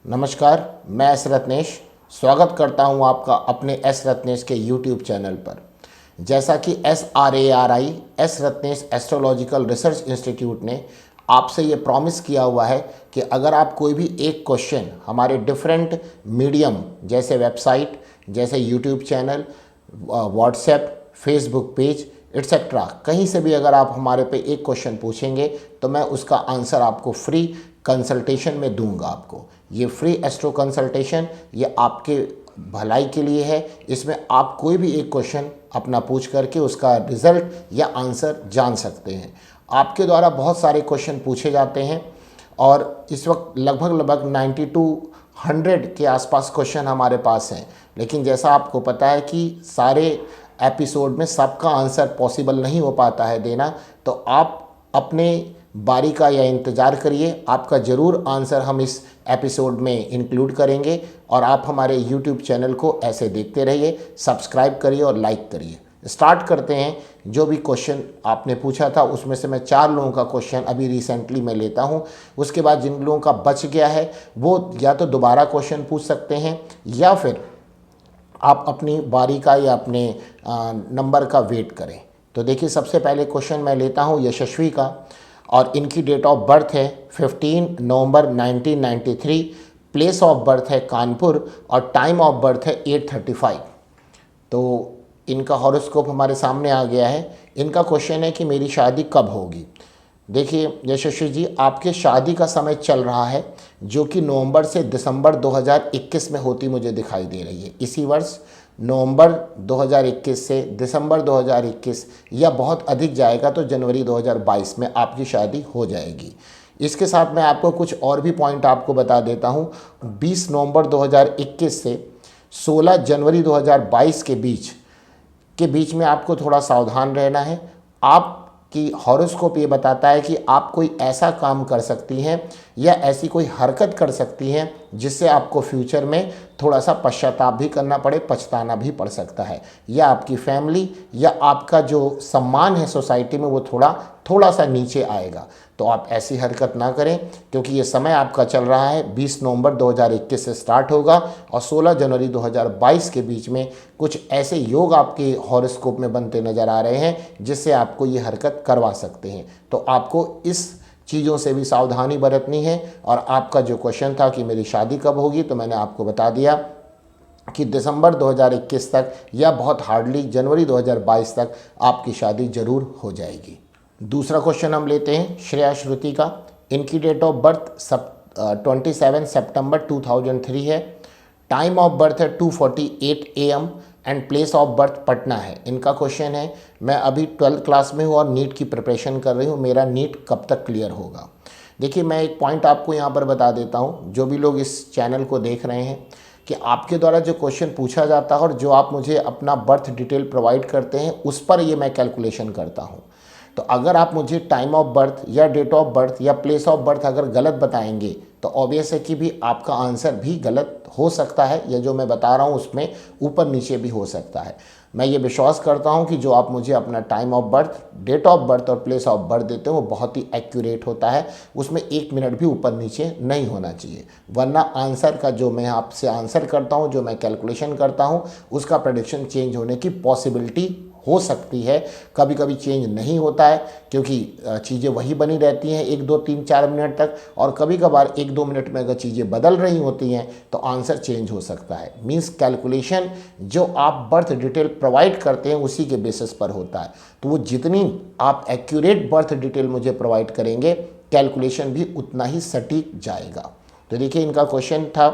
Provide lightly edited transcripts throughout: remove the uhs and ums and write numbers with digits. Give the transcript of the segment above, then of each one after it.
नमस्कार, मैं एस रत्नेश स्वागत करता हूं आपका अपने एस रत्नेश के यूट्यूब चैनल पर। जैसा कि S Ratnesh astrological research institute ने आपसे ये प्रॉमिस किया हुआ है कि अगर आप कोई भी एक क्वेश्चन हमारे डिफरेंट मीडियम जैसे वेबसाइट, जैसे YouTube channel, WhatsApp, Facebook page etcetera कहीं से भी अगर आप हमारे पे एक क्वेश्चन पूछेंगे तो मैं उसका आंसर आपको फ्री कंसल्टेशन में दूंगा। आपको ये फ्री एस्ट्रो कंसल्टेशन ये आपके भलाई के लिए है। इसमें आप कोई भी एक क्वेश्चन अपना पूछ करके उसका रिजल्ट या आंसर जान सकते हैं। आपके द्वारा बहुत सारे क्वेश्चन पूछे जाते हैं और इस वक्त लगभग 90 to 100 के आसपास क्वेश्चन हमारे पास हैं, लेकिन जैसा आपको पता है कि सारे एपिसोड में सबका आंसर पॉसिबल नहीं हो पाता है देना, तो आप अपने बारी का या इंतज़ार करिए। आपका ज़रूर आंसर हम इस एपिसोड में इंक्लूड करेंगे और आप हमारे यूट्यूब चैनल को ऐसे देखते रहिए, सब्सक्राइब करिए और लाइक करिए। स्टार्ट करते हैं। जो भी क्वेश्चन आपने पूछा था उसमें से मैं 4 लोगों का क्वेश्चन अभी रिसेंटली मैं लेता हूं। उसके बाद जिन लोगों का बच गया है वो या तो दोबारा क्वेश्चन पूछ सकते हैं या फिर आप अपनी बारी का या अपने नंबर का वेट करें। तो देखिए, सबसे पहले क्वेश्चन मैं लेता हूं यशस्वी का और इनकी डेट ऑफ बर्थ है 15 नवंबर 1993, प्लेस ऑफ बर्थ है कानपुर और टाइम ऑफ बर्थ है 8:35। तो इनका हॉरोस्कोप हमारे सामने आ गया है। इनका क्वेश्चन है कि मेरी शादी कब होगी। देखिए यशस्वी जी, आपके शादी का समय चल रहा है जो कि नवंबर से दिसंबर 2021 में होती मुझे दिखाई दे रही है। इसी वर्ष नवंबर 2021 से दिसंबर 2021 या बहुत अधिक जाएगा तो जनवरी 2022 में आपकी शादी हो जाएगी। इसके साथ मैं आपको कुछ और भी पॉइंट आपको बता देता हूँ। 20 नवंबर 2021 से 16 जनवरी 2022 के बीच में आपको थोड़ा सावधान रहना है। आपकी हॉरोस्कोप ये बताता है कि आप कोई ऐसा काम कर सकती हैं या ऐसी कोई हरकत कर सकती हैं जिससे आपको फ्यूचर में थोड़ा सा पश्चाताप भी करना पड़े, पछताना भी पड़ सकता है, या आपकी फैमिली या आपका जो सम्मान है सोसाइटी में वो थोड़ा सा नीचे आएगा। तो आप ऐसी हरकत ना करें क्योंकि ये समय आपका चल रहा है 20 नवंबर 2021 से स्टार्ट होगा और 16 जनवरी 2022 के बीच में कुछ ऐसे योग आपके हॉरोस्कोप में बनते नज़र आ रहे हैं जिससे आपको ये हरकत करवा सकते हैं। तो आपको इस चीज़ों से भी सावधानी बरतनी है। और आपका जो क्वेश्चन था कि मेरी शादी कब होगी, तो मैंने आपको बता दिया कि दिसंबर 2021 तक या बहुत हार्डली जनवरी 2022 तक आपकी शादी ज़रूर हो जाएगी। दूसरा क्वेश्चन हम लेते हैं श्रेया श्रुति का। इनकी डेट ऑफ बर्थ 27 सितंबर 2003 है। टाइम ऑफ बर्थ है 2:48 AM and place of birth Patna है। इनका क्वेश्चन है, मैं अभी 12th क्लास में हूँ और नीट की प्रिपरेशन कर रही हूँ, मेरा नीट कब तक क्लियर होगा। देखिए, मैं एक पॉइंट आपको यहाँ पर बता देता हूँ, जो भी लोग इस चैनल को देख रहे हैं, कि आपके द्वारा जो क्वेश्चन पूछा जाता है और जो आप मुझे अपना बर्थ डिटेल प्रोवाइड करते हैं उस पर ये मैं कैलकुलेशन करता हूँ। तो अगर आप मुझे टाइम ऑफ बर्थ या डेट ऑफ बर्थ या प्लेस ऑफ बर्थ अगर गलत बताएंगे तो ऑब्वियस है कि भी आपका आंसर भी गलत हो सकता है, या जो मैं बता रहा हूँ उसमें ऊपर नीचे भी हो सकता है। मैं ये विश्वास करता हूँ कि जो आप मुझे अपना time of birth, date of birth और प्लेस ऑफ बर्थ देते हो वो बहुत ही एक्यूरेट होता है, उसमें 1 मिनट भी ऊपर नीचे नहीं होना चाहिए। वरना आंसर का जो मैं आपसे आंसर करता हूँ, जो मैं कैलकुलेशन करता हूँ, उसका प्रेडिक्शन चेंज होने की पॉसिबिलिटी हो सकती है। कभी कभी चेंज नहीं होता है क्योंकि चीज़ें वही बनी रहती हैं 1 2 3 4 मिनट तक, और कभी कभार 1 2 मिनट में अगर चीज़ें बदल रही होती हैं तो आंसर चेंज हो सकता है। मींस कैलकुलेशन जो आप बर्थ डिटेल प्रोवाइड करते हैं उसी के बेसिस पर होता है। तो वो जितनी आप एक्यूरेट बर्थ डिटेल मुझे प्रोवाइड करेंगे, कैलकुलेशन भी उतना ही सटीक जाएगा। तो देखिए, इनका क्वेश्चन था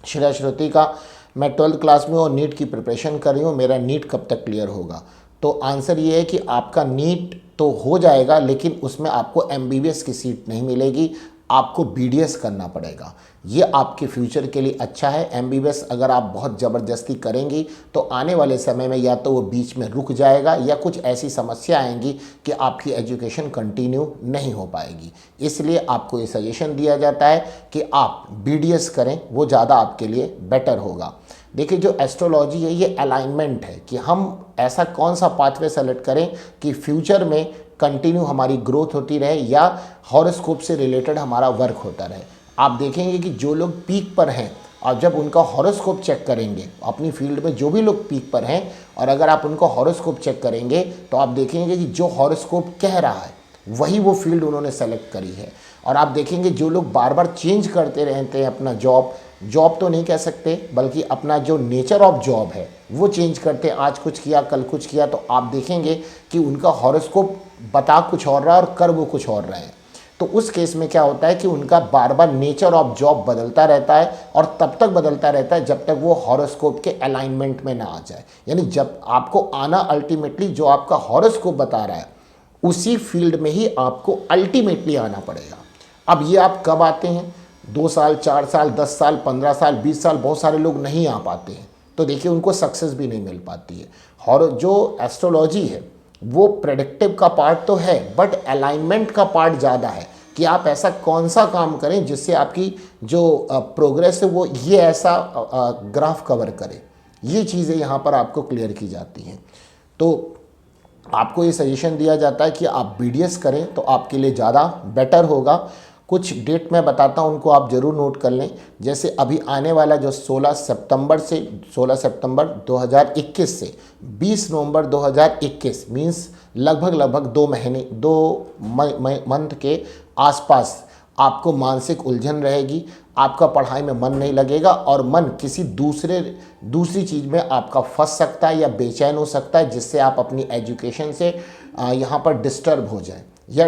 श्रेया श्रुति का, मैं 12th क्लास में और नीट की प्रिपरेशन कर रही हूँ, मेरा नीट कब तक क्लियर होगा। तो आंसर ये है कि आपका नीट तो हो जाएगा, लेकिन उसमें आपको MBBS की सीट नहीं मिलेगी, आपको BDS करना पड़ेगा। ये आपके फ्यूचर के लिए अच्छा है। MBBS अगर आप बहुत ज़बरदस्ती करेंगी तो आने वाले समय में या तो वो बीच में रुक जाएगा या कुछ ऐसी समस्या आएंगी कि आपकी एजुकेशन कंटिन्यू नहीं हो पाएगी। इसलिए आपको ये सजेशन दिया जाता है कि आप BDS करें, वो ज़्यादा आपके लिए बेटर होगा। देखिए, जो एस्ट्रोलॉजी है ये अलाइनमेंट है कि हम ऐसा कौन सा पाथवे सेलेक्ट करें कि फ्यूचर में कंटिन्यू हमारी ग्रोथ होती रहे या हॉरोस्कोप से रिलेटेड हमारा वर्क होता रहे। आप देखेंगे कि जो लोग पीक पर हैं और जब उनका हॉरोस्कोप चेक करेंगे, अपनी फील्ड में जो भी लोग पीक पर हैं और अगर आप उनका हॉरोस्कोप चेक करेंगे तो आप देखेंगे कि जो हॉरोस्कोप कह रहा है वही वो फील्ड उन्होंने सेलेक्ट करी है। और आप देखेंगे जो लोग बार बार चेंज करते रहते हैं अपना जॉब तो नहीं कह सकते, बल्कि अपना जो नेचर ऑफ जॉब है वो चेंज करते हैं, आज कुछ किया कल कुछ किया, तो आप देखेंगे कि उनका हॉरोस्कोप बता कुछ और रहा है और कर वो कुछ और रहे हैं। तो उस केस में क्या होता है कि उनका बार बार नेचर ऑफ जॉब बदलता रहता है और तब तक बदलता रहता है जब तक वो हॉरोस्कोप के अलाइनमेंट में ना आ जाए। यानी जब आपको आना अल्टीमेटली जो आपका हॉरोस्कोप बता रहा है उसी फील्ड में ही आपको अल्टीमेटली आना पड़ेगा। अब ये आप कब आते हैं, 2 साल 4 साल 10 साल 15 साल 20 साल, बहुत सारे लोग नहीं आ पाते हैं, तो देखिए उनको सक्सेस भी नहीं मिल पाती है। और जो एस्ट्रोलॉजी है वो प्रेडिक्टिव का पार्ट तो है, बट अलाइनमेंट का पार्ट ज़्यादा है कि आप ऐसा कौन सा काम करें जिससे आपकी जो प्रोग्रेस है वो ये ऐसा ग्राफ कवर करे। ये चीज़ें यहाँ पर आपको क्लियर की जाती हैं। तो आपको ये सजेशन दिया जाता है कि आप BDS करें तो आपके लिए ज़्यादा बेटर होगा। कुछ डेट मैं बताता हूँ, उनको आप ज़रूर नोट कर लें। जैसे अभी आने वाला जो 16 सितंबर 2021 से 20 नवंबर 2021 मीन्स लगभग 2 महीने 2 मंथ के आसपास आपको मानसिक उलझन रहेगी, आपका पढ़ाई में मन नहीं लगेगा और मन किसी दूसरी चीज़ में आपका फंस सकता है या बेचैन हो सकता है, जिससे आप अपनी एजुकेशन से यहाँ पर डिस्टर्ब हो जाए या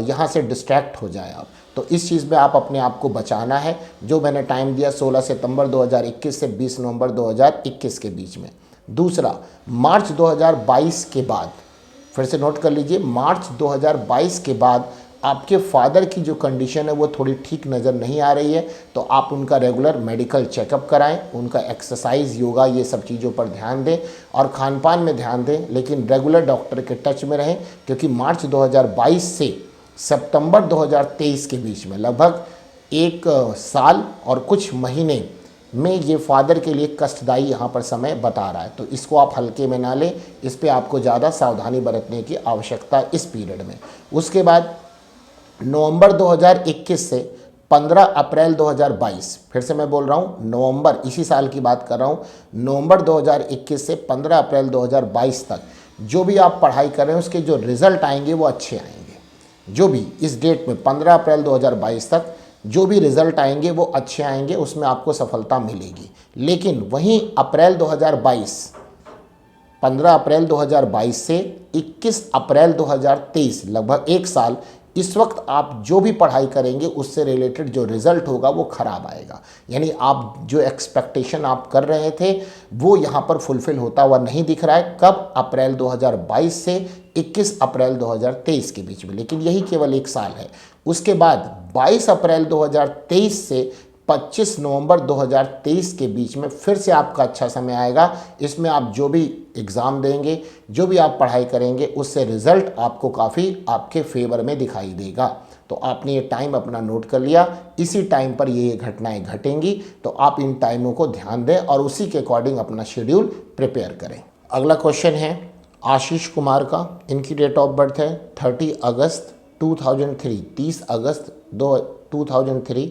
यहाँ से डिस्ट्रैक्ट हो जाए आप। तो इस चीज़ में आप अपने आप को बचाना है। जो मैंने टाइम दिया 16 सितंबर 2021 से 20 नवंबर 2021 के बीच में। दूसरा, मार्च 2022 के बाद, फिर से नोट कर लीजिए, मार्च 2022 के बाद आपके फादर की जो कंडीशन है वो थोड़ी ठीक नज़र नहीं आ रही है, तो आप उनका रेगुलर मेडिकल चेकअप कराएं, उनका एक्सरसाइज योगा ये सब चीज़ों पर ध्यान दें और खान पान में ध्यान दें, लेकिन रेगुलर डॉक्टर के टच में रहें, क्योंकि मार्च 2022 से सितंबर 2023 के बीच में लगभग 1 साल और कुछ महीने में ये फादर के लिए कष्टदायी यहाँ पर समय बता रहा है। तो इसको आप हल्के में ना लें, इस पर आपको ज़्यादा सावधानी बरतने की आवश्यकता इस पीरियड में। उसके बाद नवंबर 2021 से 15 अप्रैल 2022, फिर से मैं बोल रहा हूँ नवंबर, इसी साल की बात कर रहा हूँ, नवंबर 2021 से 15 अप्रैल 2022 तक जो भी आप पढ़ाई कर रहे हैं उसके जो रिज़ल्ट आएंगे वो अच्छे आएंगे। जो भी इस डेट में 15 अप्रैल 2022 तक जो भी रिज़ल्ट आएंगे वो अच्छे आएंगे, उसमें आपको सफलता मिलेगी। लेकिन वहीं 15 अप्रैल 2022 से 21 अप्रैल 2023 लगभग 1 साल, इस वक्त आप जो भी पढ़ाई करेंगे उससे रिलेटेड जो रिज़ल्ट होगा वो ख़राब आएगा। यानी आप जो एक्सपेक्टेशन आप कर रहे थे वो यहाँ पर फुलफ़िल होता हुआ नहीं दिख रहा है। कब? अप्रैल 2022 से 21 अप्रैल 2023 के बीच में, लेकिन यही केवल 1 साल है। उसके बाद 22 अप्रैल 2023 से 25 नवंबर 2023 के बीच में फिर से आपका अच्छा समय आएगा। इसमें आप जो भी एग्ज़ाम देंगे, जो भी आप पढ़ाई करेंगे, उससे रिज़ल्ट आपको काफ़ी आपके फेवर में दिखाई देगा। तो आपने ये टाइम अपना नोट कर लिया, इसी टाइम पर ये घटनाएं घटेंगी, तो आप इन टाइमों को ध्यान दें और उसी के अकॉर्डिंग अपना शेड्यूल प्रिपेयर करें। अगला क्वेश्चन है आशीष कुमार का। इनकी डेट ऑफ बर्थ है 30 अगस्त 2003, 30 अगस्त 2003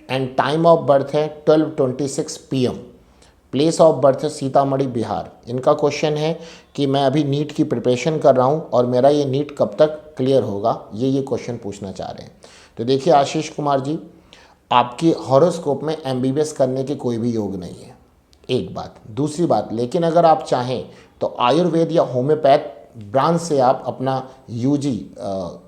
एंड टाइम ऑफ बर्थ है 12:26 PM। प्लेस ऑफ बर्थ है सीतामढ़ी, बिहार। इनका क्वेश्चन है कि मैं अभी नीट की प्रिपरेशन कर रहा हूं और मेरा ये नीट कब तक क्लियर होगा, ये क्वेश्चन पूछना चाह रहे हैं। तो देखिए आशीष कुमार जी, आपकी हॉरोस्कोप में MBBS करने के कोई भी योग नहीं है, एक बात। दूसरी बात, लेकिन अगर आप चाहें तो आयुर्वेद या होम्योपैथ ब्रांच से आप अपना UG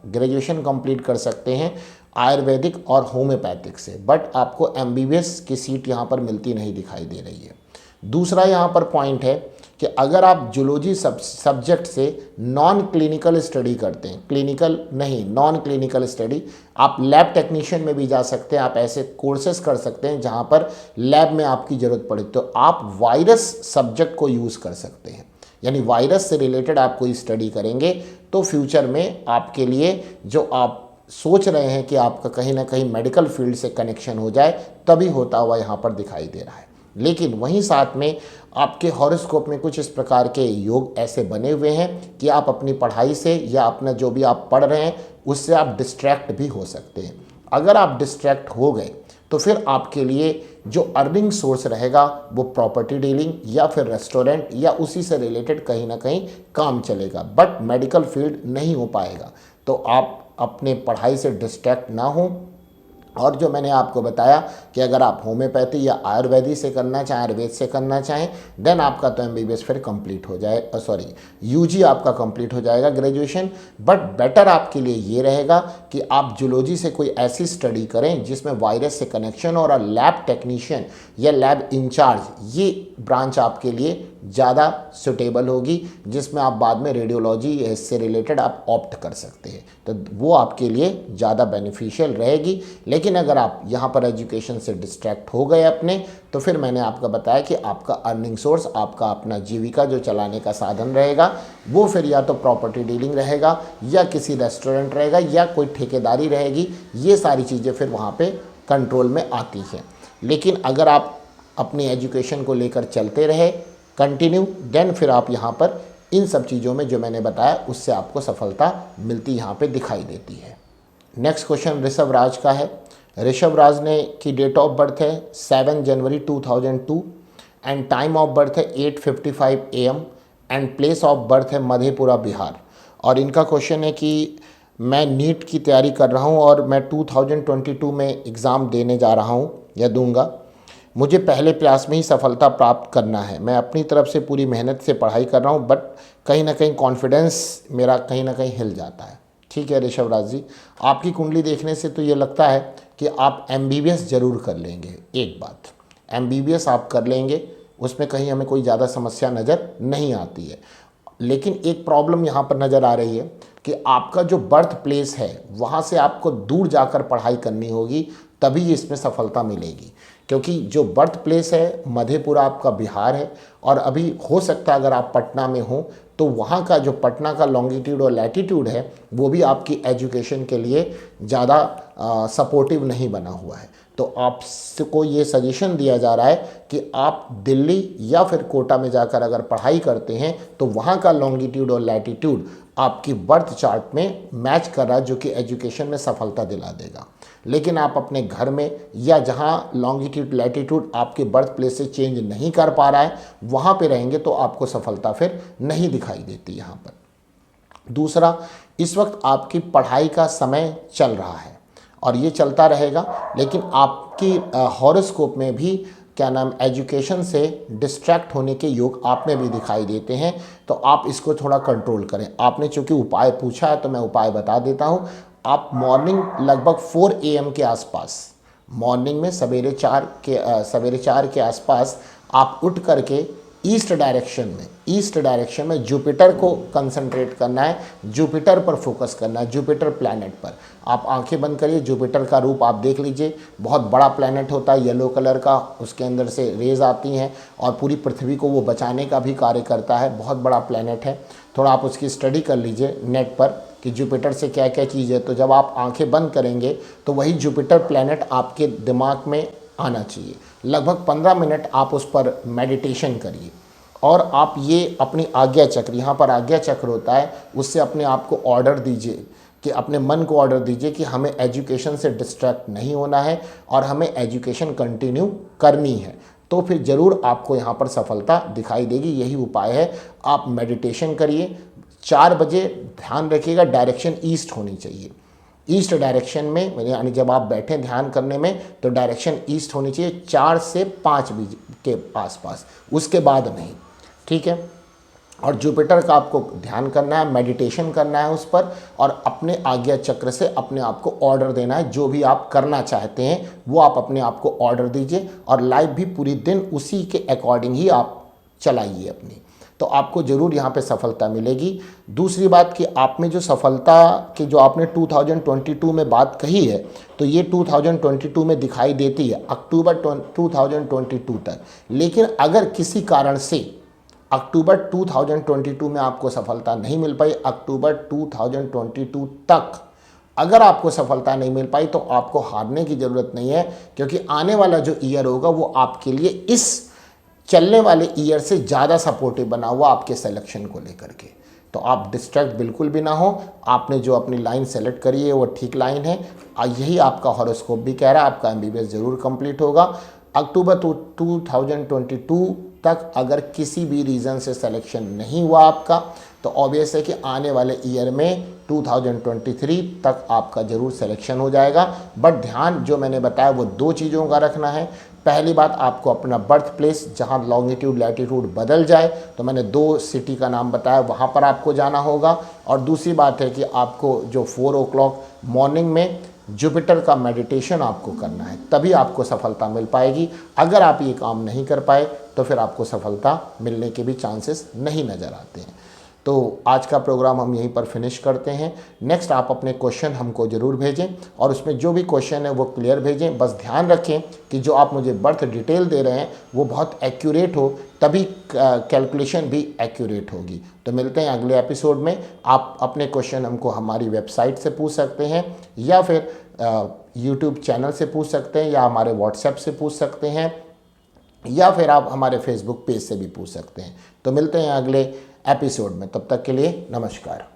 ग्रेजुएशन कंप्लीट कर सकते हैं, आयुर्वेदिक और होम्योपैथिक से, बट आपको MBBS की सीट यहाँ पर मिलती नहीं दिखाई दे रही है। दूसरा यहाँ पर पॉइंट है कि अगर आप जूलॉजी सब्जेक्ट से नॉन क्लिनिकल स्टडी करते हैं, क्लिनिकल नहीं नॉन क्लिनिकल स्टडी, आप लैब टेक्नीशियन में भी जा सकते हैं, आप ऐसे कोर्सेज कर सकते हैं जहाँ पर लैब में आपकी ज़रूरत पड़े, तो आप वायरस सब्जेक्ट को यूज़ कर सकते हैं। यानी वायरस से रिलेटेड आप कोई स्टडी करेंगे तो फ्यूचर में आपके लिए जो आप सोच रहे हैं कि आपका कहीं ना कहीं मेडिकल फील्ड से कनेक्शन हो जाए, तभी होता हुआ यहाँ पर दिखाई दे रहा है। लेकिन वहीं साथ में आपके हॉरोस्कोप में कुछ इस प्रकार के योग ऐसे बने हुए हैं कि आप अपनी पढ़ाई से या अपना जो भी आप पढ़ रहे हैं उससे आप डिस्ट्रैक्ट भी हो सकते हैं। अगर आप डिस्ट्रैक्ट हो गए तो फिर आपके लिए जो अर्निंग सोर्स रहेगा वो प्रॉपर्टी डीलिंग या फिर रेस्टोरेंट या उसी से रिलेटेड कहीं ना कहीं काम चलेगा, बट मेडिकल फील्ड नहीं हो पाएगा। तो आप अपने पढ़ाई से डिस्ट्रैक्ट ना हो। और जो मैंने आपको बताया कि अगर आप होम्योपैथी या आयुर्वेदिक से करना चाहें, आयुर्वेद से करना चाहें, देन आपका तो एमबीबीएस फिर कंप्लीट हो जाए, सॉरी यूजी आपका कंप्लीट हो जाएगा ग्रेजुएशन। बट बेटर आपके लिए ये रहेगा कि आप जूलॉजी से कोई ऐसी स्टडी करें जिसमें वायरस से कनेक्शन और लैब टेक्नीशियन या लैब इंचार्ज, ये ब्रांच आपके लिए ज़्यादा सुटेबल होगी, जिसमें आप बाद में रेडियोलॉजी इससे रिलेटेड आप ऑप्ट कर सकते हैं, तो वो आपके लिए ज़्यादा बेनिफिशियल रहेगी। लेकिन अगर आप यहाँ पर एजुकेशन से डिस्ट्रैक्ट हो गए अपने, तो फिर मैंने आपको बताया कि आपका अर्निंग सोर्स, आपका अपना जीविका जो चलाने का साधन रहेगा वो फिर या तो प्रॉपर्टी डीलिंग रहेगा या किसी रेस्टोरेंट रहेगा या कोई ठेकेदारी रहेगी। ये सारी चीज़ें फिर वहाँ पे कंट्रोल में आती हैं। लेकिन अगर आप अपनी एजुकेशन को लेकर चलते रहे कंटिन्यू, देन फिर आप यहाँ पर इन सब चीज़ों में जो मैंने बताया उससे आपको सफलता मिलती यहाँ पे दिखाई देती है। नेक्स्ट क्वेश्चन ऋषभ राज का है। ऋषभ राज ने की डेट ऑफ बर्थ है 7 जनवरी 2002 एंड टाइम ऑफ बर्थ है 8:55 AM and place of birth है मधेपुरा बिहार। और इनका क्वेश्चन है कि मैं नीट की तैयारी कर रहा हूँ और मैं 2022 में एग्ज़ाम देने जा रहा हूँ या दूंगा। मुझे पहले प्रयास में ही सफलता प्राप्त करना है। मैं अपनी तरफ से पूरी मेहनत से पढ़ाई कर रहा हूँ, बट कहीं ना कहीं कॉन्फिडेंस मेरा कहीं ना कहीं हिल जाता है। ठीक है ऋषभ राज जी, आपकी कुंडली देखने से तो ये लगता है कि आप एमबीबीएस ज़रूर कर लेंगे। एक बात, एमबीबीएस आप कर लेंगे, उसमें कहीं हमें कोई ज़्यादा समस्या नज़र नहीं आती है। लेकिन एक प्रॉब्लम यहाँ पर नज़र आ रही है कि आपका जो बर्थ प्लेस है वहाँ से आपको दूर जाकर पढ़ाई करनी होगी, तभी इसमें सफलता मिलेगी। क्योंकि जो बर्थ प्लेस है मधेपुरा आपका बिहार है, और अभी हो सकता है अगर आप पटना में हो तो वहाँ का जो पटना का लॉन्गिट्यूड और लैटिट्यूड है वो भी आपकी एजुकेशन के लिए ज़्यादा सपोर्टिव नहीं बना हुआ है। तो आपको ये सजेशन दिया जा रहा है कि आप दिल्ली या फिर कोटा में जाकर अगर पढ़ाई करते हैं तो वहाँ का लॉन्गिट्यूड और लैटिट्यूड आपकी बर्थ चार्ट में मैच कर रहा है, जो कि एजुकेशन में सफलता दिला देगा। लेकिन आप अपने घर में या जहाँ लॉन्गिट्यूड लैटिट्यूड आपके बर्थ प्लेस से चेंज नहीं कर पा रहा है वहाँ पे रहेंगे तो आपको सफलता फिर नहीं दिखाई देती यहाँ पर। दूसरा, इस वक्त आपकी पढ़ाई का समय चल रहा है और ये चलता रहेगा, लेकिन आपकी हॉरोस्कोप में भी क्या नाम एजुकेशन से डिस्ट्रैक्ट होने के योग आप में भी दिखाई देते हैं। तो आप इसको थोड़ा कंट्रोल करें। आपने चूँकि उपाय पूछा है तो मैं उपाय बता देता हूँ। आप मॉर्निंग लगभग 4 AM के आसपास, मॉर्निंग में सवेरे 4 के आसपास आप उठ करके ईस्ट डायरेक्शन में जुपिटर को कंसंट्रेट करना है, जुपिटर पर फोकस करना है, जुपिटर प्लैनेट पर। आप आंखें बंद करिए, जुपिटर का रूप आप देख लीजिए, बहुत बड़ा प्लैनेट होता है येलो कलर का, उसके अंदर से रेज आती हैं और पूरी पृथ्वी को वो बचाने का भी कार्य करता है। बहुत बड़ा प्लैनेट है, थोड़ा आप उसकी स्टडी कर लीजिए नेट पर कि जुपिटर से क्या क्या चीज़ है। तो जब आप आंखें बंद करेंगे तो वही जुपिटर प्लैनेट आपके दिमाग में आना चाहिए। लगभग 15 मिनट आप उस पर मेडिटेशन करिए और आप ये अपनी आज्ञा चक्र, यहाँ पर आज्ञा चक्र होता है, उससे अपने आप को ऑर्डर दीजिए कि अपने मन को ऑर्डर दीजिए कि हमें एजुकेशन से डिस्ट्रैक्ट नहीं होना है और हमें एजुकेशन कंटिन्यू करनी है। तो फिर ज़रूर आपको यहाँ पर सफलता दिखाई देगी। यही उपाय है, आप मेडिटेशन करिए। 4 बजे ध्यान रखिएगा, डायरेक्शन ईस्ट होनी चाहिए। ईस्ट डायरेक्शन में यानी जब आप बैठे ध्यान करने में तो डायरेक्शन ईस्ट होनी चाहिए 4 से 5 बजे के आसपास, उसके बाद नहीं। ठीक है। और जुपिटर का आपको ध्यान करना है, मेडिटेशन करना है उस पर, और अपने आज्ञा चक्र से अपने आप को ऑर्डर देना है। जो भी आप करना चाहते हैं वो आप अपने आप को ऑर्डर दीजिए और लाइफ भी पूरी दिन उसी के अकॉर्डिंग ही आप चलाइए अपनी, तो आपको ज़रूर यहाँ पे सफलता मिलेगी। दूसरी बात कि आप में जो सफलता की जो आपने 2022 में बात कही है, तो ये 2022 में दिखाई देती है अक्टूबर 2022 तक। लेकिन अगर किसी कारण से अक्टूबर 2022 में आपको सफलता नहीं मिल पाई, अक्टूबर 2022 तक अगर आपको सफलता नहीं मिल पाई, तो आपको हारने की ज़रूरत नहीं है, क्योंकि आने वाला जो ईयर होगा वो आपके लिए इस चलने वाले ईयर से ज़्यादा सपोर्टिव बना हुआ आपके सिलेक्शन को लेकर के। तो आप डिस्ट्रैक्ट बिल्कुल भी ना हो। आपने जो अपनी लाइन सेलेक्ट करी है वो ठीक लाइन है। यही आपका हॉरोस्कोप भी कह रहा है, आपका एमबीबीएस ज़रूर कंप्लीट होगा। अक्टूबर 2022 तक अगर किसी भी रीज़न से सिलेक्शन नहीं हुआ आपका, तो ऑब्वियस है कि आने वाले ईयर में 2023 तक आपका ज़रूर सिलेक्शन हो जाएगा। बट ध्यान जो मैंने बताया वो 2 चीज़ों का रखना है। पहली बात, आपको अपना बर्थ प्लेस जहाँ लॉन्गिट्यूड लैटिट्यूड बदल जाए, तो मैंने 2 सिटी का नाम बताया, वहाँ पर आपको जाना होगा। और दूसरी बात है कि आपको जो 4 o'clock मॉर्निंग में जुपिटर का मेडिटेशन आपको करना है, तभी आपको सफलता मिल पाएगी। अगर आप ये काम नहीं कर पाए तो फिर आपको सफलता मिलने के भी चांसेस नहीं नज़र आते हैं। तो आज का प्रोग्राम हम यहीं पर फिनिश करते हैं। नेक्स्ट आप अपने क्वेश्चन हमको ज़रूर भेजें और उसमें जो भी क्वेश्चन है वो क्लियर भेजें। बस ध्यान रखें कि जो आप मुझे बर्थ डिटेल दे रहे हैं वो बहुत एक्यूरेट हो, तभी कैलकुलेशन भी एक्यूरेट होगी। तो मिलते हैं अगले एपिसोड में। आप अपने क्वेश्चन हमको हमारी वेबसाइट से पूछ सकते हैं, या फिर यूट्यूब चैनल से पूछ सकते हैं, या हमारे व्हाट्सएप से पूछ सकते हैं, या फिर आप हमारे फेसबुक पेज से भी पूछ सकते हैं। तो मिलते हैं अगले एपिसोड में, तब तक के लिए नमस्कार।